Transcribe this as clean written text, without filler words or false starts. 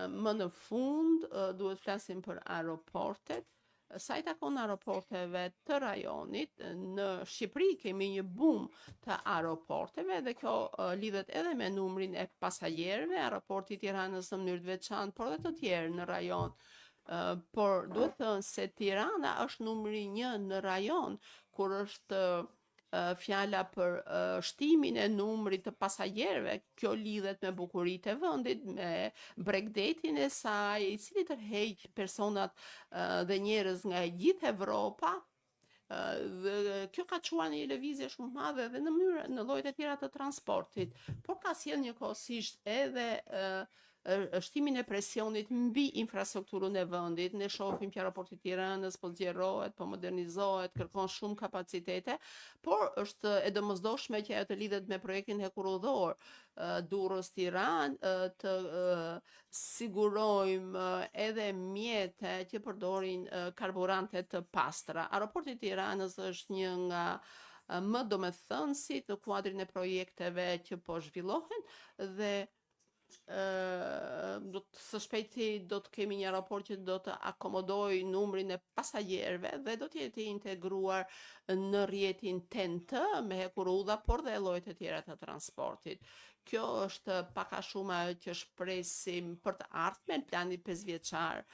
Më në fund, duhet flasim për aeroportet. Sa i takon aeroporteve të rajonit, në Shqipëri kemi një boom të aeroporteve dhe kjo lidhet edhe me numrin e pasagerëve, aeroporti i Tiranës në mënyrë të veçantë, por edhe të tjerë në rajon. Por duhet thënë se Tirana është numri 1 në rajon kur është fjala për shtimin e numrit të pasagerëve. Kjo lidhet me bukuritë e vendit, me bregdetin e saj, i cili tërheq personat dhe njerëz nga e gjithë Evropa. Dhe kjo ka çuar një lëvizje shumë të madhe edhe në llojet e tjera të transportit, por ka sjell njëkohësisht edhe shtimin e presionit mbi infrastrukturën e vendit. Ne shohim që aeroporti i Tiranës po zgjerohet, po modernizohet, kërkon shumë kapacitete, por është e domosdoshme që ajo të lidhet me projektin hekurudhor Durrës-Tiranë, të sigurojmë edhe mjete që përdorin karburante të pastra. Aeroporti i Tiranës është një nga më domethënësit në kuadrin e projekteve që po zhvillohen dhe së shpejti do të kemi një aeroport që do të akomodojë numrin e pasagerëve dhe do të jetë integruar në rrjetin TEN-T me hekurudha, por dhe llojet e tjera të transportit. Kjo është pak a shumë ajo që shpresim për të ardhmen, plani 5 vjeçar